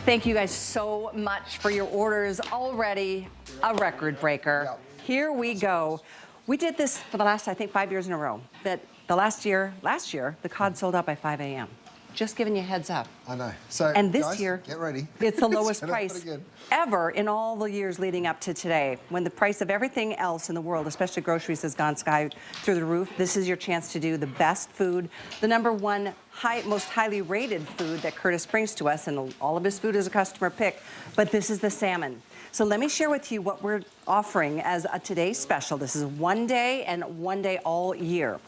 Thank you guys so much for your orders. Already a record breaker. Yep. Here we go. We did this for the last, I think, 5 years in a row. But the last year, the cod sold out by 5 a.m. Just giving you a heads up. I know. So, and this guys, year, get ready. It's the lowest price ever in all the years leading up to today. When the price of everything else in the world, especially groceries, has gone sky through the roof, this is your chance to do the best food, the #1 most highly rated food that Curtis brings to us, and all of his food is a customer pick, but this is the salmon. So let me share with you what we're offering as a today's special. This is 1 day and 1 day all year.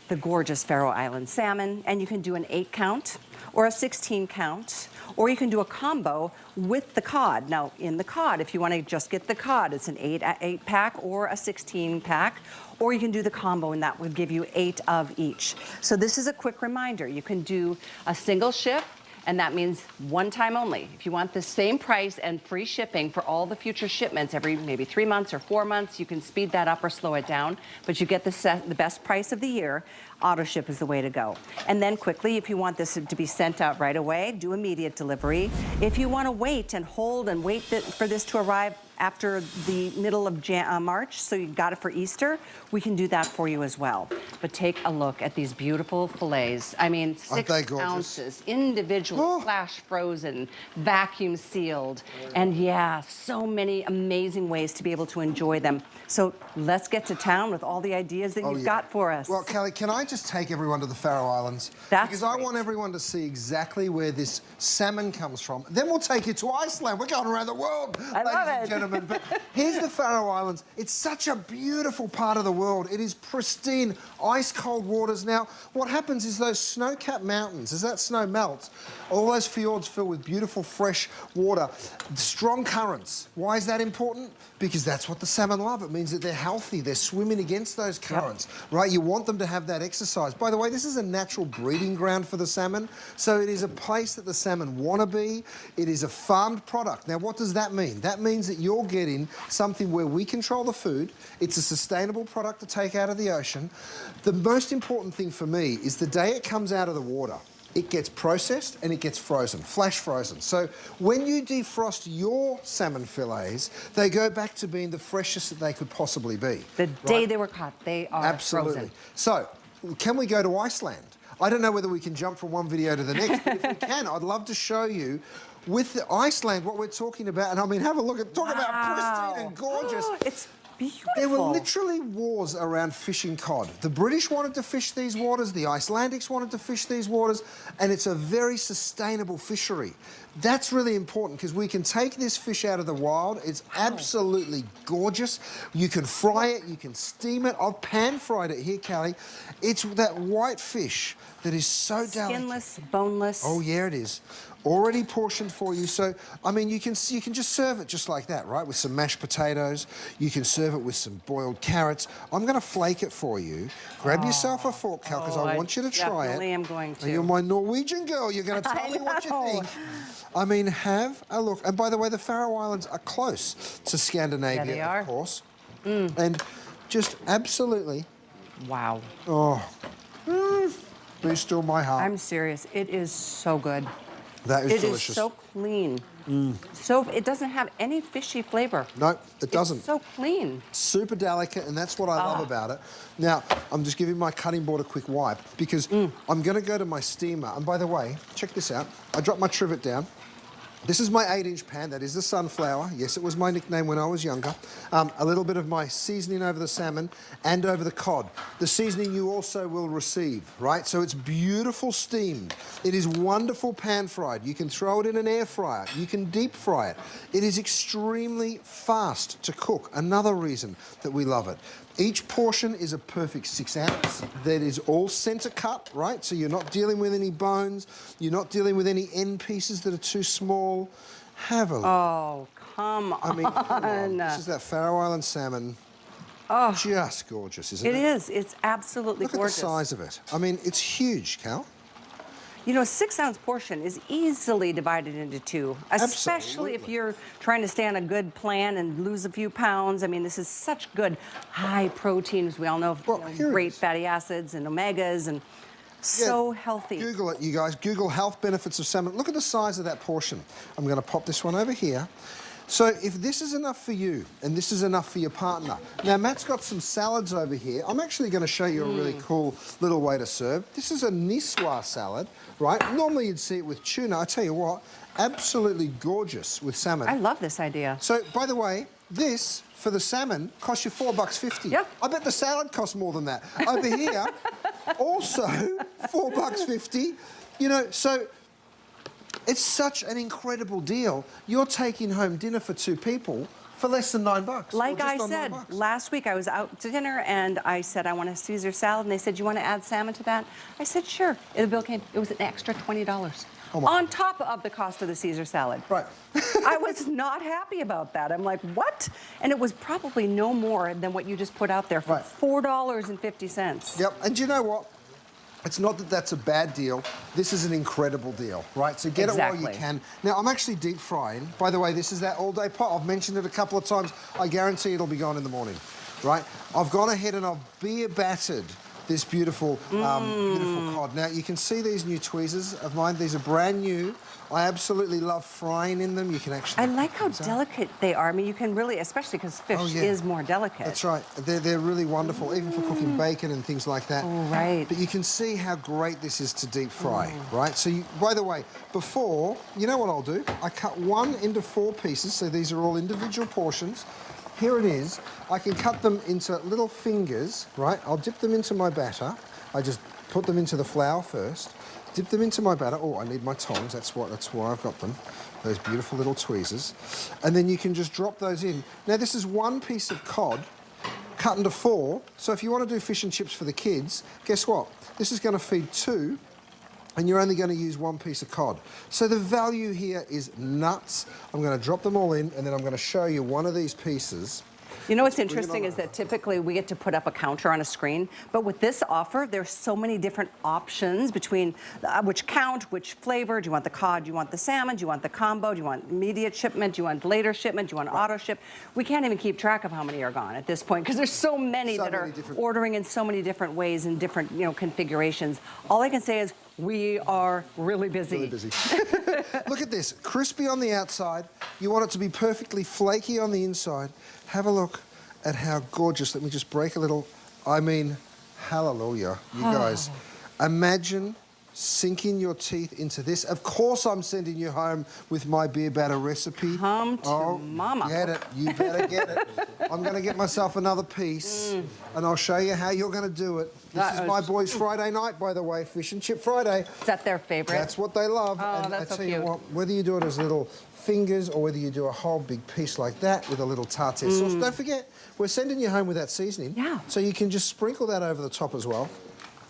The gorgeous Faroe Island salmon, and you can do an 8-count or a 16-count, or you can do a combo with the cod. Now, in the cod, if you want to just get the cod, it's an 8-pack or a 16-pack, or you can do the combo, and that would give you 8 of each. So this is a quick reminder. You can do a single ship, and that means one time only. If you want the same price and free shipping for all the future shipments every maybe 3 months or 4 months, you can speed that up or slow it down, but you get the best price of the year. Auto ship is the way to go. And then quickly, if you want this to be sent out right away, do immediate delivery. If you want to wait and hold and wait for this to arrive after the middle of March, so you got it for Easter, we can do that for you as well. But take a look at these beautiful fillets. I mean, 6 ounces, individual, flash frozen, vacuum sealed, and yeah, so many amazing ways to be able to enjoy them. So let's get to town with all the ideas that you've got for us. Well, Kelly, can I just take everyone to the Faroe Islands? Because I want everyone to see exactly where this salmon comes from. Then we'll take you to Iceland. We're going around the world, ladies and gentlemen. But here's the Faroe Islands. It's such a beautiful part of the world. It is pristine, ice-cold waters. Now, what happens is those snow-capped mountains, as that snow melts, all those fjords fill with beautiful, fresh water, strong currents. Why is that important? Because that's what the salmon love. It means that they're healthy. They're swimming against those currents, right? You want them to have that exercise. By the way, this is a natural breeding ground for the salmon, so it is a place that the salmon want to be. It is a farmed product. Now, what does that mean? That means that you're getting something where we control the food. It's a sustainable product to take out of the ocean. The most important thing for me is the day it comes out of the water, it gets processed and it gets frozen, flash frozen. So when you defrost your salmon fillets, they go back to being the freshest that they could possibly be. The day they were caught, they are frozen. So, can we go to Iceland? I don't know whether we can jump from one video to the next, but if we can, I'd love to show you with the Iceland what we're talking about. And I mean, have a look at, talk about pristine and gorgeous. It's beautiful. There were literally wars around fishing cod. The British wanted to fish these waters, the Icelandics wanted to fish these waters, and it's a very sustainable fishery. That's really important because we can take this fish out of the wild. It's absolutely gorgeous. You can fry it, you can steam it. I've pan-fried it here, Callie. It's that white fish that is so delicate. Skinless, boneless. Oh, yeah, it is. Already portioned for you. So, I mean, you can just serve it just like that, right? With some mashed potatoes. You can serve it with some boiled carrots. I'm going to flake it for you. Grab yourself a fork, Cal, because I want you to try it. Definitely am going to. You're my Norwegian girl. You're going to tell me what you think. I mean, have a look. And by the way, the Faroe Islands are close to Scandinavia, yeah, they are. Of course. And just absolutely. Wow. Oh. Be still my heart. I'm serious. It is so good. That is delicious. It is so clean. So it doesn't have any fishy flavor. No, it doesn't. It's so clean. Super delicate, and that's what I love about it. Now, I'm just giving my cutting board a quick wipe because I'm going to go to my steamer. And by the way, check this out. I dropped my trivet down. This is my 8-inch pan. That is the Sunflower. Yes, it was my nickname when I was younger. A little bit of my seasoning over the salmon and over the cod. The seasoning you also will receive, right? So it's beautiful steamed. It is wonderful pan-fried. You can throw it in an air fryer. You can deep fry it. It is extremely fast to cook. Another reason that we love it. Each portion is a perfect 6 ounce. That is all center cut, right? So you're not dealing with any bones. You're not dealing with any end pieces that are too small. Have a look. Oh, come on. I mean, come on. This is that Faroe Island salmon. Oh, just gorgeous, isn't it? It is. It's absolutely gorgeous. Look at the size of it. I mean, it's huge, Cal. You know, a 6-ounce portion is easily divided into 2, especially if you're trying to stay on a good plan and lose a few pounds. I mean, this is such good high proteins. We all know, great fatty acids and omegas, and So healthy. Google it, you guys. Google health benefits of salmon. Look at the size of that portion. I'm going to pop this one over here. So if this is enough for you and this is enough for your partner. Now, Matt's got some salads over here. I'm actually going to show you a really cool little way to serve. This is a niçoise salad, right? Normally you'd see it with tuna. I tell you what, absolutely gorgeous with salmon. I love this idea. So, by the way, this, for the salmon, costs you $4.50. Yeah. I bet the salad costs more than that. Over here, also $4.50. You know, so it's such an incredible deal. You're taking home dinner for 2 people for less than $9. Like I said, last week I was out to dinner and I said, I want a Caesar salad. And they said, you want to add salmon to that? I said, sure. And the bill came, it was an extra $20. On top of the cost of the Caesar salad. Right. I was not happy about that. I'm like, what? And it was probably no more than what you just put out there for $4.50. Yep, and do you know what? It's not that that's a bad deal. This is an incredible deal, right? So get it while you can. Now, I'm actually deep frying. By the way, this is that all-day pot. I've mentioned it a couple of times. I guarantee it'll be gone in the morning, right? I've gone ahead and I've beer battered this beautiful, beautiful cod. Now, you can see these new tweezers of mine. These are brand new. I absolutely love frying in them. You can actually... I like how delicate they are. I mean, you can really, especially because fish is more delicate. That's right. They're really wonderful, even for cooking bacon and things like that. Oh, right. But you can see how great this is to deep fry, right? So, by the way, before, you know what I'll do? I cut one into 4 pieces, so these are all individual portions. Here it is. I can cut them into little fingers, right? I'll dip them into my batter. I just put them into the flour first. Dip them into my batter. Oh, I need my tongs. That's why I've got them. Those beautiful little tweezers. And then you can just drop those in. Now, this is 1 piece of cod cut into 4. So if you want to do fish and chips for the kids, guess what? This is going to feed 2. And you're only going to use 1 piece of cod. So the value here is nuts. I'm going to drop them all in, and then I'm going to show you one of these pieces. You know what's interesting is that typically we get to put up a counter on a screen, but with this offer, there's so many different options between which count, which flavor. Do you want the cod? Do you want the salmon? Do you want the combo? Do you want immediate shipment? Do you want later shipment? Do you want auto ship? We can't even keep track of how many are gone at this point because there's so many that are ordering in so many different ways and different, you know, configurations. All I can say is we are really busy. Really busy. Look at this, crispy on the outside. You want it to be perfectly flaky on the inside. Have a look at how gorgeous. Let me just break a little. I mean, hallelujah, you guys. Imagine sinking your teeth into this. Of course I'm sending you home with my beer batter recipe. Come to mama. Get it, you better get it. I'm going to get myself another piece and I'll show you how you're going to do it. This is my boys' Friday night, by the way, Fish and Chip Friday. Is that their favorite? That's what they love. Oh, and that's I so tell cute. you what, whether you do it as little fingers or whether you do a whole big piece like that with a little tartare sauce, don't forget, we're sending you home with that seasoning. Yeah. So you can just sprinkle that over the top as well.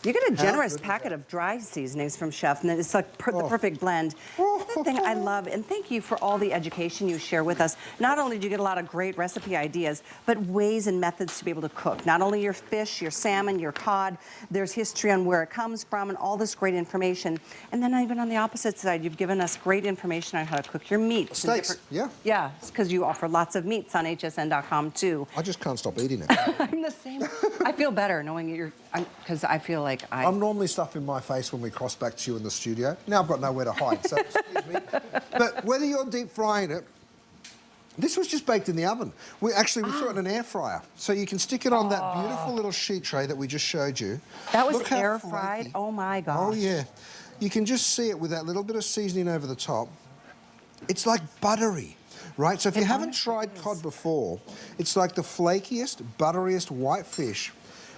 You get a generous packet of dry seasonings from Chef, and it's like the perfect blend. The thing I love, and thank you for all the education you share with us. Not only do you get a lot of great recipe ideas, but ways and methods to be able to cook. Not only your fish, your salmon, your cod, there's history on where it comes from and all this great information. And then even on the opposite side, you've given us great information on how to cook your meats. Steaks, yeah. Yeah, because you offer lots of meats on hsn.com too. I just can't stop eating it. I'm the same. I feel better knowing you're, because I feel like I'm normally stuffing my face when we cross back to you in the studio. Now I've got nowhere to hide, so excuse me. But whether you're deep frying it, this was just baked in the oven. We threw it in an air fryer. So you can stick it on that beautiful little sheet tray that we just showed you. That was air fried? Oh my gosh. Oh yeah. You can just see it with that little bit of seasoning over the top. It's like buttery. Right, so if you haven't tried cod before, it's like the flakiest, butteriest white fish.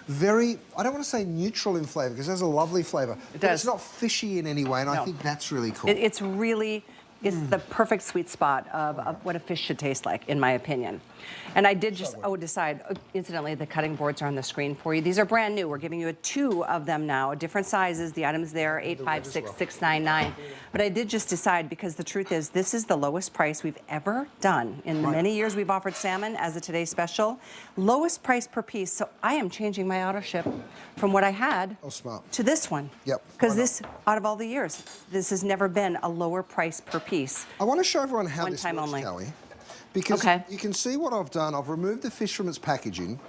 Very, I don't want to say neutral in flavour, because it has a lovely flavour. But it's not fishy in any way, and I think that's really cool. It's really, it's the perfect sweet spot of what a fish should taste like, in my opinion. And I did just decide, incidentally, the cutting boards are on the screen for you. These are brand new. We're giving you 2 of them now, different sizes. The items there, 856-699. But I did just decide, because the truth is, this is the lowest price we've ever done in the many years we've offered salmon as a Today Special. Lowest price per piece. So I am changing my auto ship from what I had to this one. Yep. Because this, out of all the years, this has never been a lower price per piece. I want to show everyone how this works, only. Kelly. Because you can see what I've done. I've removed the fish from its packaging.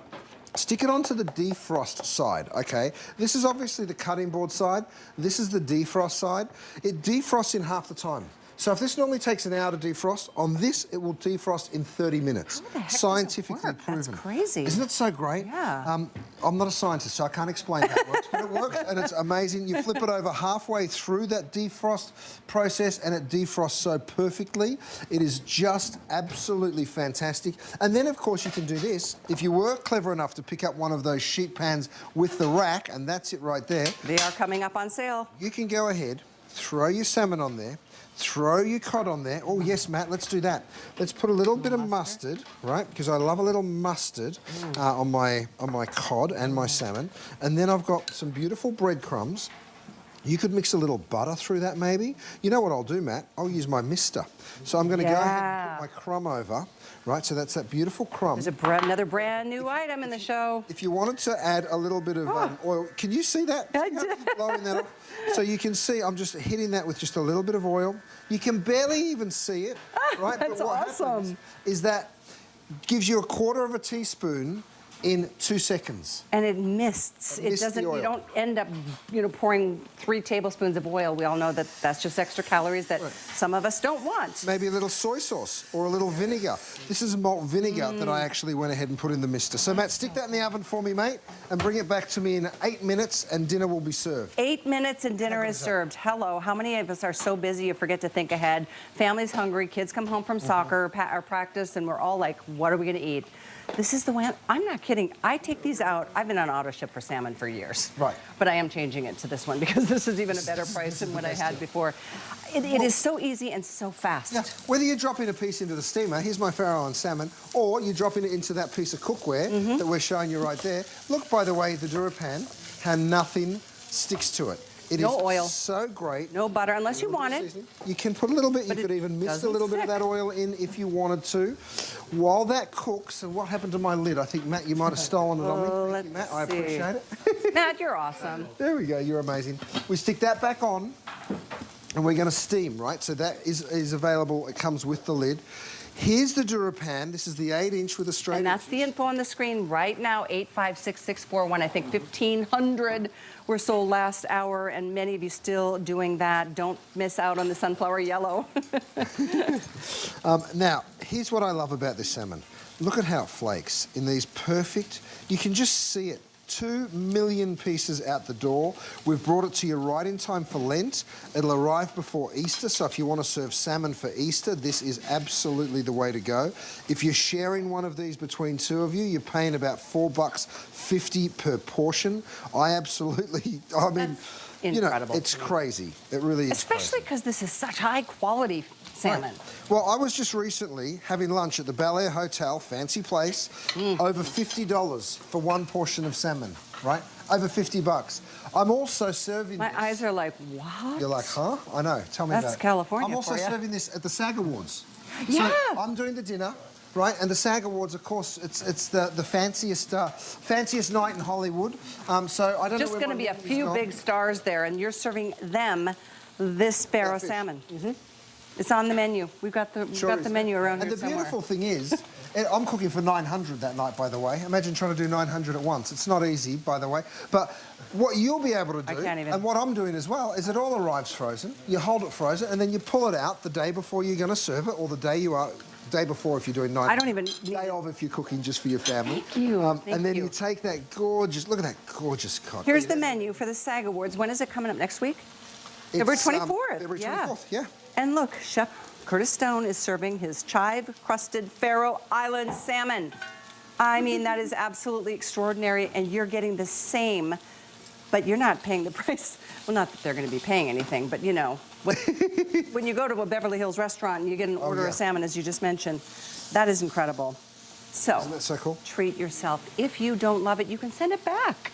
Stick it onto the defrost side, okay? This is obviously the cutting board side. This is the defrost side. It defrosts in half the time. So if this normally takes an hour to defrost, on this it will defrost in 30 minutes. How the heck Scientifically does it work? proven. That's crazy. Isn't it so great? Yeah. I'm not a scientist, so I can't explain how it works, but it works and it's amazing. You flip it over halfway through that defrost process and it defrosts so perfectly. It is just absolutely fantastic. And then, of course, you can do this. If you were clever enough to pick up one of those sheet pans with the rack, and that's it right there. They are coming up on sale. You can go ahead, throw your salmon on there, throw your cod on there. Oh, yes, Matt, let's do that. Let's put a little bit of mustard, right? Because I love a little mustard on my cod and my salmon. And then I've got some beautiful breadcrumbs. You could mix a little butter through that, maybe. You know what I'll do, Matt? I'll use my mister. So I'm going to go ahead and put my crumb over, right? So that's that beautiful crumb. There's another brand new item in the show. If you wanted to add a little bit of oil, can you see that? I did. Blowing that off? So you can see I'm just hitting that with just a little bit of oil. You can barely even see it, right? That's but what awesome. happens is that gives you a quarter of a teaspoon in 2 seconds. And it mists. It doesn't. You don't end up, pouring 3 tablespoons of oil. We all know that that's just extra calories that some of us don't want. Maybe a little soy sauce or a little vinegar. This is malt vinegar that I actually went ahead and put in the mister. So Matt, stick that in the oven for me, mate, and bring it back to me in 8 minutes, and dinner will be served. 8 minutes and dinner is served. Hello. How many of us are so busy you forget to think ahead? Family's hungry. Kids come home from soccer or practice, and we're all like, "What are we going to eat?" This is the way. I'm not kidding. I take these out. I've been on auto ship for salmon for years. Right. But I am changing it to this one because this is even a better price than what I had before. It is so easy and so fast. Yeah. Whether you're dropping a piece into the steamer, here's my Faroe Island salmon, or you're dropping it into that piece of cookware that we're showing you right there. Look, by the way, the DuraPan, how nothing sticks to it. It no is oil. So great. No butter, unless you want it. You can put a little bit. But you could even mix a little bit of stick. that oil in if you wanted to. While that cooks, and what happened to my lid? I think, Matt, you might have stolen it on me. Thank you, Matt. I appreciate it. Matt, you're awesome. There we go. You're amazing. We stick that back on, and we're going to steam, right? So that is available. It comes with the lid. Here's the DuraPan. This is the 8-inch with a straight. And that's the info on the screen right now. 856641. I think 1,500 were sold last hour, and many of you still doing that. Don't miss out on the sunflower yellow. Now, here's what I love about this salmon. Look at how it flakes in these perfect. You can just see it. 2 million pieces out the door. We've brought it to you right in time for Lent. It'll arrive before Easter, so if you want to serve salmon for Easter, this is absolutely the way to go. If you're sharing one of these between 2 of you, you're paying about $4.50 per portion. I mean, incredible. It's crazy. It really is. Especially because this is such high quality salmon. Right. Well, I was just recently having lunch at the Bel Air Hotel, fancy place, over $50 for one portion of salmon, right? Over $50. I'm also serving My this. eyes are like, what? You're like, huh? I know. Tell me about it. That's California I'm also for ya. serving this at the SAG Awards. Yeah. So I'm doing the dinner, right? And the SAG Awards, of course, it's the fanciest night in Hollywood. So I don't know. Just going to be a few big stars there, and you're serving them this Faroe salmon. It's on the menu. We've got the menu around here somewhere. And the beautiful thing is, I'm cooking for 900 that night, by the way. Imagine trying to do 900 at once. It's not easy, by the way. But what you'll be able to do, and what I'm doing as well, is it all arrives frozen. You hold it frozen, and then you pull it out the day before you're going to serve it, or the day before if you're doing 900. I don't even need day of if you're cooking just for your family. Thank you. And then you take that gorgeous, look at that gorgeous cod. Here's the menu for the SAG Awards. When is it coming up? Next week? February 24th. February 24th, yeah. And look, Chef Curtis Stone is serving his chive-crusted Faroe Island salmon. I mean, that is absolutely extraordinary, and you're getting the same, but you're not paying the price. Well, not that they're going to be paying anything, but when you go to a Beverly Hills restaurant and you get an order of salmon, as you just mentioned, that is incredible. So, isn't that so cool? Treat yourself. If you don't love it, you can send it back.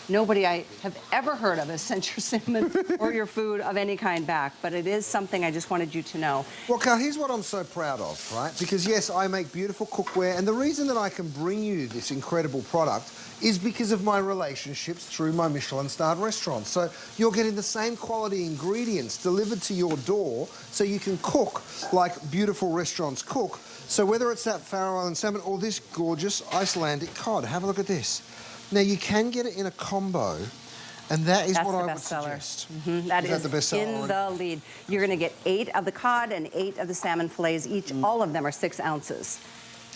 nobody I have ever heard of has sent your salmon or your food of any kind back, but it is something I just wanted you to know. Well, Carl, here's what I'm so proud of, right? Because, yes, I make beautiful cookware, and the reason that I can bring you this incredible product is because of my relationships through my Michelin-starred restaurants. So you're getting the same quality ingredients delivered to your door so you can cook like beautiful restaurants cook. So whether it's that Faroe Island salmon or this gorgeous Icelandic cod, have a look at this. Now, you can get it in a combo, and that is what I would suggest. That is the best seller in the lead. You're going to get 8 of the cod and 8 of the salmon fillets each. All of them are 6 ounces.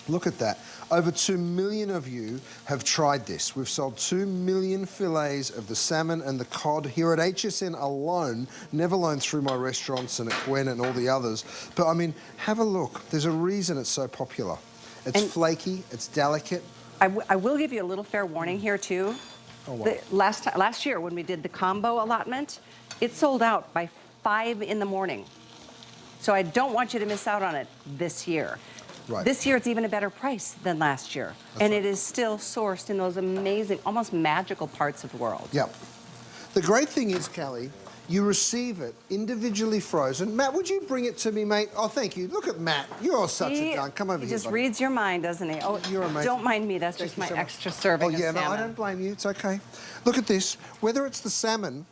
Look at that. Over 2 million of you have tried this. We've sold 2 million fillets of the salmon and the cod here at HSN alone, never alone through my restaurants and at Gwen and all the others. But, I mean, have a look. There's a reason it's so popular. It's flaky, it's delicate. I will give you a little fair warning here, too. Oh, wow. Last year, when we did the combo allotment, it sold out by 5 in the morning. So I don't want you to miss out on it this year. Right. This year, it's even a better price than last year. And it is still sourced in those amazing, almost magical parts of the world. Yeah. The great thing is, Callie, you receive it individually frozen. Matt, would you bring it to me, mate? Oh, thank you. Look at Matt. You're such a gun. Come over here, He just buddy. reads your mind, doesn't he? Oh, you're amazing. Don't mind me. That's just my extra serving of salmon. No, I don't blame you. It's okay. Look at this. Whether it's the salmon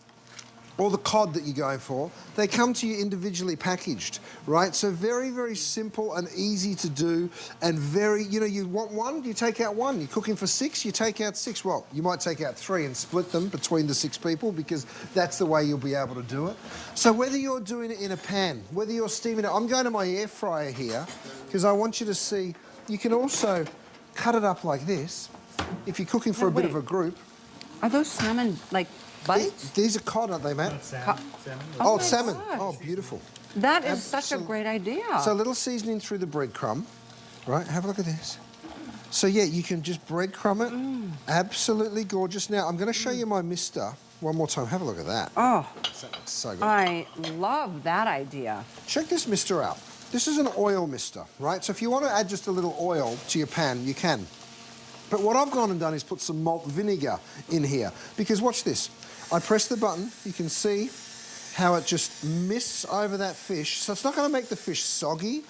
or the cod that you're going for, they come to you individually packaged, right? So very, very simple and easy to do, and very, you know, you want one, you take out one. You're cooking for 6, you take out 6. Well, you might take out 3 and split them between the 6 people because that's the way you'll be able to do it. So whether you're doing it in a pan, whether you're steaming it, I'm going to my air fryer here because I want you to see, you can also cut it up like this if you're cooking for a bit of a group. Are those salmon, like, bites? These are cod, aren't they, Matt? Salmon. Oh, it's salmon. gosh. Oh, beautiful. That is such a great idea. So a little seasoning through the breadcrumb, right? Have a look at this. So, yeah, you can just breadcrumb it. Absolutely gorgeous. Now, I'm going to show you my mister one more time. Have a look at that. Oh, That's so good. I love that idea. Check this mister out. This is an oil mister, right? So if you want to add just a little oil to your pan, you can. But what I've gone and done is put some malt vinegar in here. Because watch this. I press the button. You can see how it just mists over that fish. So it's not going to make the fish soggy.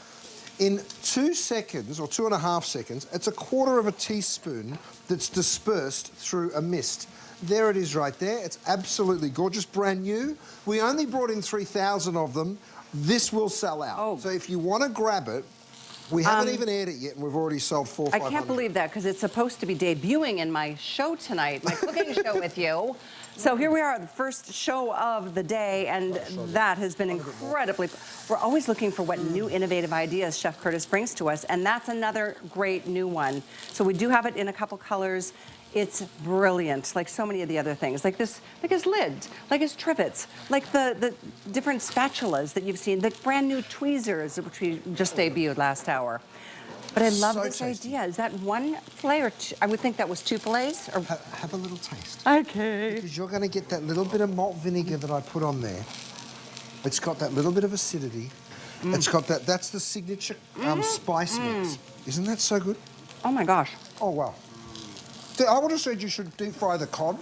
In 2 seconds, or 2.5 seconds, it's 1/4 teaspoon that's dispersed through a mist. There it is right there. It's absolutely gorgeous, brand new. We only brought in 3,000 of them. This will sell out. Oh. So if you want to grab it, we haven't even aired it yet, and we've already sold 400 or 500. I can't believe that because it's supposed to be debuting in my show tonight, my cooking show with you. So here we are, the first show of the day, and that has been incredibly... We're always looking for what new innovative ideas Chef Curtis brings to us, and that's another great new one. So we do have it in a couple colors. It's brilliant, like so many of the other things, like this, like his lid, like his trivets, like the different spatulas that you've seen, the brand new tweezers, which we just debuted last hour. But I love this idea. Is that 1 fillet or 2? I would think that was 2 fillets. Or... Have a little taste. Okay. Because you're going to get that little bit of malt vinegar that I put on there. It's got that little bit of acidity. It's got that, that's the signature spice mix. Isn't that so good? Oh my gosh. Oh, wow. I would have said you should deep fry the cod,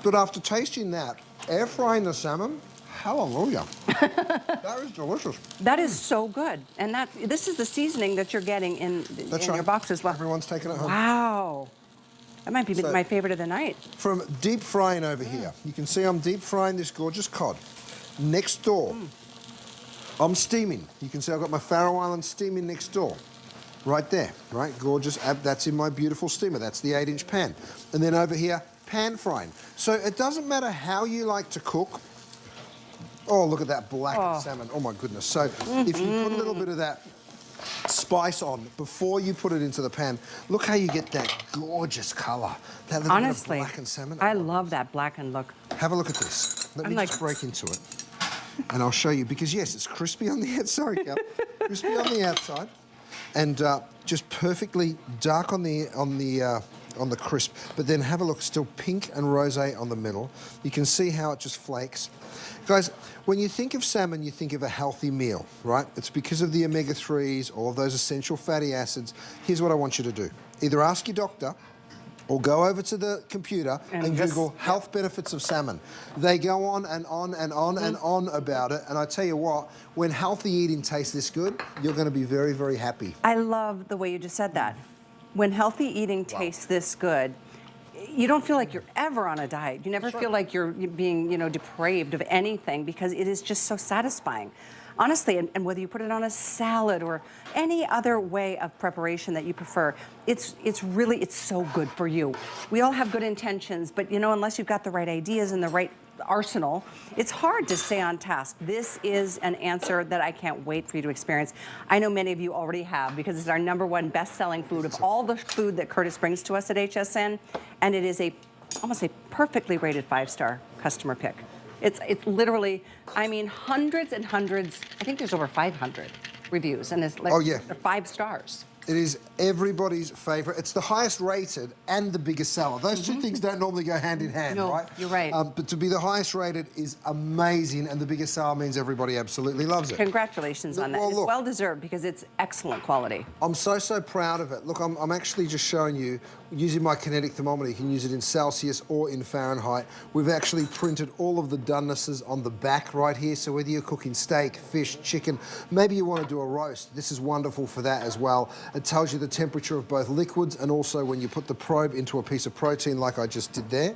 but after tasting that, air frying the salmon, hallelujah. That is delicious. That is so good. And this is the seasoning that you're getting in your box as well. Everyone's taking it home. Wow. That might be my favorite of the night. From deep frying over here, you can see I'm deep frying this gorgeous cod. Next door, I'm steaming. You can see I've got my Faroe Island steaming next door. Right there, right? Gorgeous. That's in my beautiful steamer. That's the 8-inch pan. And then over here, pan frying. So it doesn't matter how you like to cook. Oh, look at that blackened salmon. Oh, my goodness. So if you put a little bit of that spice on before you put it into the pan, look how you get that gorgeous colour. That little bit of blackened salmon. I love that blackened look. Have a look at this. Let me just break into it. And I'll show you. Because, yes, it's crispy on the outside. Sorry, Cal. Crispy on the outside. And just perfectly dark on the crisp, but then have a look, still pink and rosé on the middle. You can see how it just flakes. Guys, when you think of salmon, you think of a healthy meal, right? It's because of the omega-3s, all of those essential fatty acids. Here's what I want you to do. Either ask your doctor or go over to the computer and Google health benefits of salmon. They go on and on and on and on about it. And I tell you what, when healthy eating tastes this good, you're going to be very, very happy. I love the way you just said that. When healthy eating tastes this good, you don't feel like you're ever on a diet. You never feel like you're being, depraved of anything, because it is just so satisfying. Honestly, and whether you put it on a salad or any other way of preparation that you prefer, it's so good for you. We all have good intentions, but unless you've got the right ideas and the right arsenal, it's hard to stay on task. This is an answer that I can't wait for you to experience. I know many of you already have, because it's our #1 best-selling food of all the food that Curtis brings to us at HSN, and it is almost a perfectly rated 5-star customer pick. It's literally, I mean, hundreds and hundreds. I think there's over 500 reviews, and it's like 5 stars. It is everybody's favorite. It's the highest rated and the biggest seller. Those two things don't normally go hand in hand, right? You're right. But to be the highest rated is amazing, and the biggest seller means everybody absolutely loves it. Congratulations on that. Well, it's well-deserved, because it's excellent quality. I'm so proud of it. Look, I'm actually just showing you, using my kinetic thermometer. You can use it in Celsius or in Fahrenheit. We've actually printed all of the donenesses on the back right here, so whether you're cooking steak, fish, chicken, maybe you want to do a roast, this is wonderful for that as well. It tells you the temperature of both liquids, and also when you put the probe into a piece of protein like I just did there.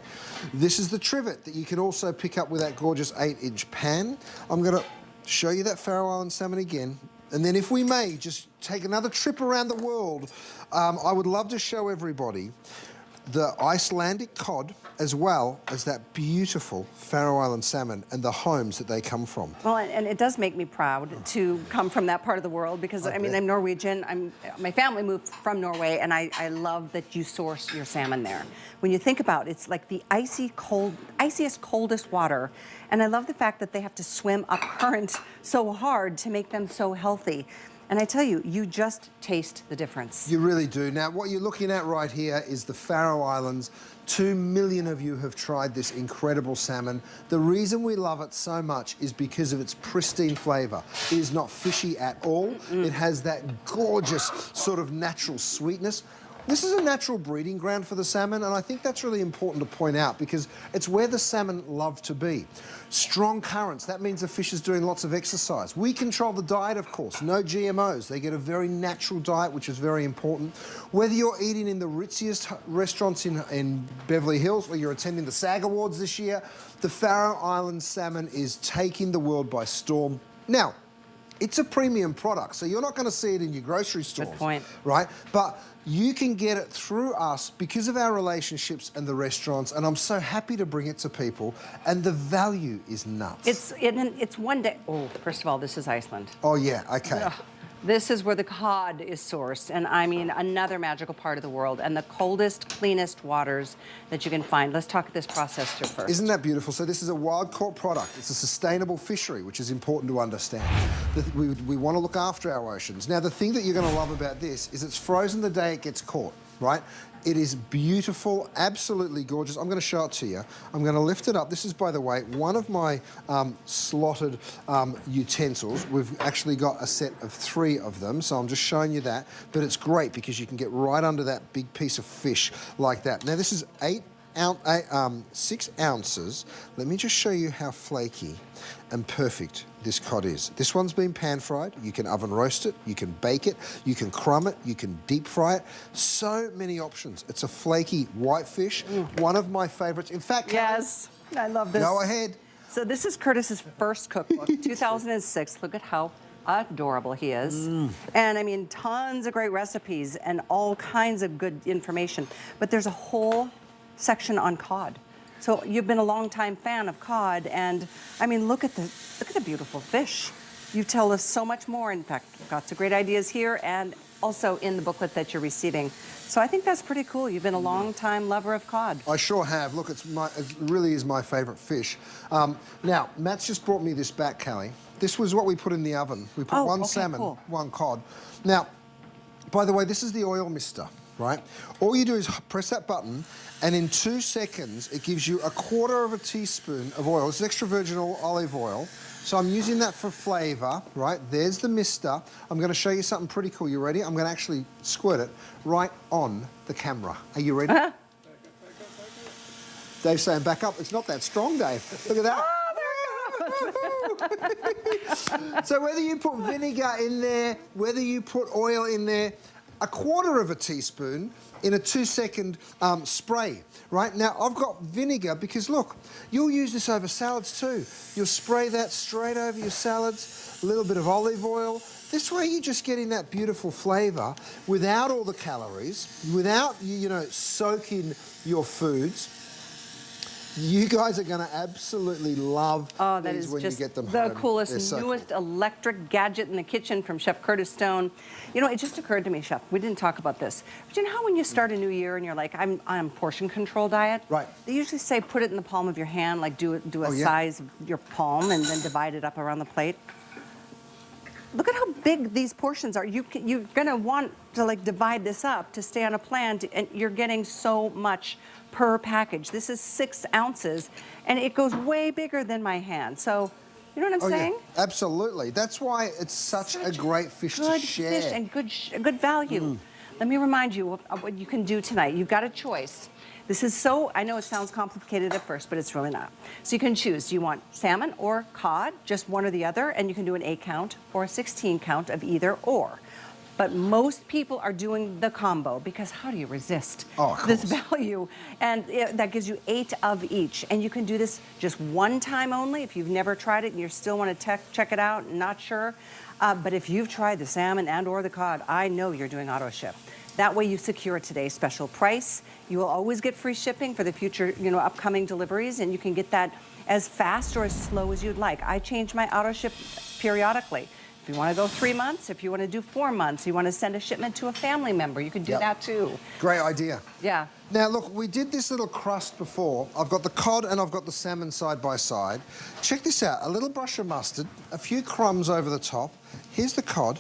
This is the trivet that you can also pick up with that gorgeous 8-inch pan. I'm going to show you that Faroe Island salmon again. And then, if we may, just take another trip around the world. I would love to show everybody the Icelandic cod, as well as that beautiful Faroe Island salmon and the homes that they come from. Well, and it does make me proud to come from that part of the world, because I mean, I'm Norwegian. My family moved from Norway, and I love that you source your salmon there. When you think about it, it's like the iciest, coldest water, and I love the fact that they have to swim up current so hard to make them so healthy. And I tell you, you just taste the difference. You really do. Now, what you're looking at right here is the Faroe Islands. 2 million of you have tried this incredible salmon. The reason we love it so much is because of its pristine flavour. It is not fishy at all. It has that gorgeous sort of natural sweetness. This is a natural breeding ground for the salmon, and I think that's really important to point out, because it's where the salmon love to be. Strong currents, that means the fish is doing lots of exercise. We control the diet, of course, no GMOs. They get a very natural diet, which is very important. Whether you're eating in the ritziest restaurants in Beverly Hills, or you're attending the SAG Awards this year, the Faroe Island salmon is taking the world by storm. Now, it's a premium product, so you're not going to see it in your grocery stores. Good point. Right? But you can get it through us because of our relationships and the restaurants, and I'm so happy to bring it to people, and the value is nuts. It's one day. Oh, first of all, this is Iceland. Oh, yeah, okay. Ugh. This is where the cod is sourced, and I mean, another magical part of the world, and the coldest, cleanest waters that you can find. Let's talk this process through first. Isn't that beautiful? So this is a wild-caught product. It's a sustainable fishery, which is important to understand. We want to look after our oceans. Now, the thing that you're going to love about this is it's frozen the day it gets caught, right? It is beautiful, absolutely gorgeous. I'm going to show it to you. I'm going to lift it up. This is, by the way, one of my slotted utensils. We've actually got a set of 3 of them, so I'm just showing you that. But it's great because you can get right under that big piece of fish like that. Now, this is 6 ounces. Let me just show you how flaky and perfect this cod is. This one's been pan fried. You can oven roast it, you can bake it, you can crumb it, you can deep fry it. So many options. It's a flaky white fish, one of my favorites. In fact, yes, I love this. Go ahead. So this is Curtis's first cookbook, 2006. Look at how adorable he is. And I mean, tons of great recipes and all kinds of good information. But there's a whole section on cod. So you've been a longtime fan of cod, and I mean, look at the beautiful fish. You tell us so much more. In fact, we've got some great ideas here and also in the booklet that you're receiving. So I think that's pretty cool. You've been a long-time lover of cod. I sure have. Look, it really is my favorite fish. Now, Matt's just brought me this back, Callie. This was what we put in the oven. We put one salmon, one cod. Now, by the way, this is the oil mister, right? All you do is press that button, and in 2 seconds, it gives you 1/4 teaspoon of oil. It's extra virgin olive oil. So I'm using that for flavour, right? There's the mister. I'm going to show you something pretty cool. You ready? I'm going to actually squirt it right on the camera. Are you ready? Dave's saying back up. It's not that strong, Dave. Look at that. So whether you put vinegar in there, whether you put oil in there, 1/4 teaspoon in a 2-second spray. Right, now I've got vinegar because look, you'll use this over salads too. You'll spray that straight over your salads, a little bit of olive oil. This way you're just getting that beautiful flavour without all the calories, without, you know, soaking your foods. You guys are going to absolutely love these when you get them home. The coolest, newest electric gadget in the kitchen from Chef Curtis Stone. You know, it just occurred to me, Chef, we didn't talk about this. But you know how when you start a new year and you're like, I'm on portion control diet? Right. They usually say put it in the palm of your hand, like do a size of your palm and then divide it up around the plate. Look at how big these portions are. You're going to want to like divide this up to stay on a plan, and you're getting so much per package. This is 6 ounces, and it goes way bigger than my hand. So, you know what I'm saying? Yeah, absolutely. That's why it's such a great fish to share. Good fish and good value. Let me remind you of what you can do tonight. You've got a choice. This is so, I know it sounds complicated at first, but it's really not. So you can choose, do you want salmon or cod, just one or the other, and you can do an 8-count or a 16-count of either or. But most people are doing the combo because how do you resist this value? And that gives you 8 of each. And you can do this just one time only if you've never tried it and you still want to check it out and not sure. But if you've tried the salmon and or the cod, I know you're doing auto ship. That way you secure today's special price. You will always get free shipping for the future, you know, upcoming deliveries, and you can get that as fast or as slow as you'd like. I change my auto ship periodically. If you want to go 3 months, if you want to do 4 months, you want to send a shipment to a family member, you can do that too. Great idea. Yeah. Now look, we did this little crust before. I've got the cod and I've got the salmon side by side. Check this out, a little brush of mustard, a few crumbs over the top. Here's the cod.